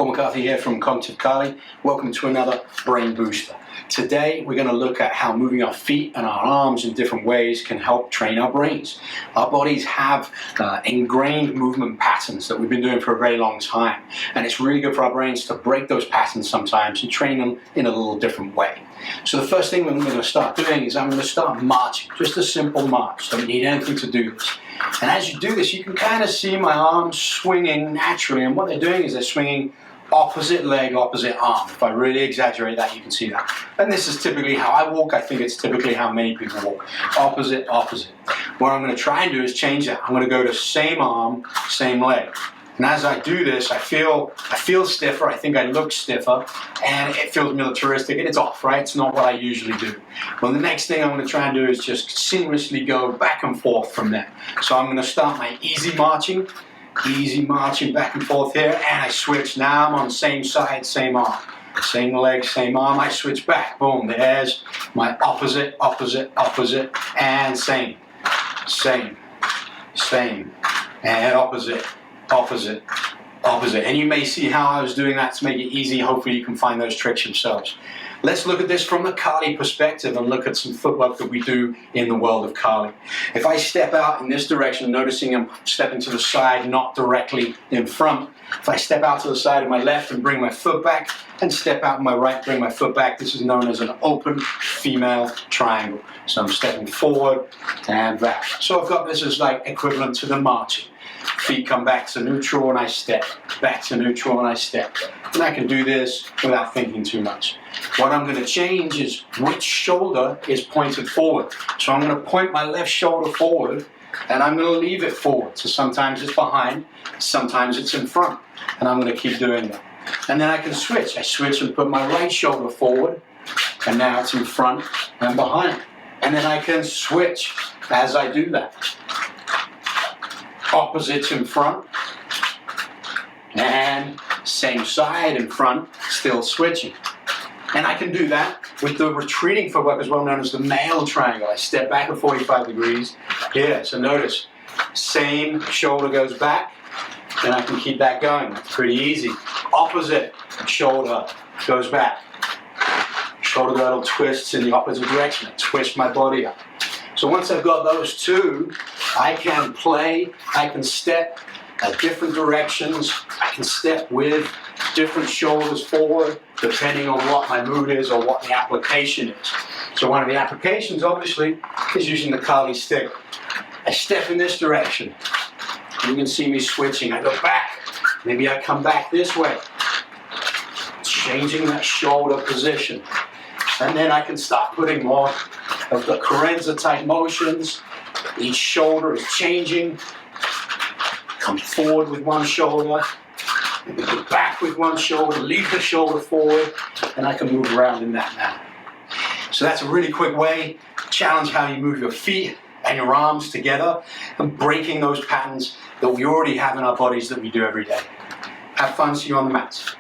Paul McCarthy here from Cognitive Carly. Welcome to another Brain Booster. Today we're going to look at how moving our feet and our arms in different ways can help train our brains. Our bodies have ingrained movement patterns that we've been doing for a very long time, and it's really good for our brains to break those patterns sometimes and train them in a little different way. So the first thing we're going to start doing is I'm going to start marching, just a simple march. Don't need anything to do this. And as you do this, you can kind of see my arms swinging naturally, and what they're doing is they're swinging opposite leg, opposite arm. If I really exaggerate that, you can see that. And this is typically how I walk. I think it's typically how many people walk. Opposite, opposite. What I'm going to try and do is change that. I'm going to go to same arm, same leg. And as I do this, I feel stiffer. I think I look stiffer, and it feels militaristic, and it's off, right? It's not what I usually do. Well, the next thing I'm going to try and do is just seamlessly go back and forth from there. So I'm going to start my easy marching back and forth here, and I switch. Now I'm on the same side, same arm. Same leg, same arm, I switch back. Boom, there's my opposite, opposite, opposite, and same, and opposite, opposite, opposite. And you may see how I was doing that to make it easy. Hopefully you can find those tricks yourselves. Let's look at this from the Carly perspective and look at some footwork that we do in the world of Carly. If I step out in this direction, noticing I'm stepping to the side, not directly in front. If I step out to the side of my left and bring my foot back, and step out my right, bring my foot back, this is known as an open female triangle. So I'm stepping forward and back. So I've got this as like equivalent to the marching. Feet come back to neutral and I step, back to neutral and I step. And I can do this without thinking too much. What I'm going to change is which shoulder is pointed forward. So I'm going to point my left shoulder forward, and I'm going to leave it forward. So sometimes it's behind, sometimes it's in front. And I'm going to keep doing that. And then I can switch. I switch and put my right shoulder forward, and now it's in front and behind. And then I can switch as I do that. Opposites in front, and same side in front, still switching. And I can do that with the retreating footwork, as well known as the male triangle. I step back at 45 degrees here. So notice, same shoulder goes back, and I can keep that going. That's pretty easy. Opposite shoulder goes back. Shoulder girdle twists in the opposite direction. I twist my body up. So once I've got those two, I can play, I can step at different directions, I can step with different shoulders forward, depending on what my mood is or what the application is. So one of the applications, obviously, is using the Carly stick. I step in this direction. You can see me switching. I go back. Maybe I come back this way. Changing that shoulder position. And then I can start putting more of the Carenza type motions. Each shoulder is changing. Come forward with one shoulder, go back with one shoulder, leave the shoulder forward, and I can move around in that manner. So that's a really quick way to challenge how you move your feet and your arms together and breaking those patterns that we already have in our bodies that we do every day. Have fun, see you on the mats.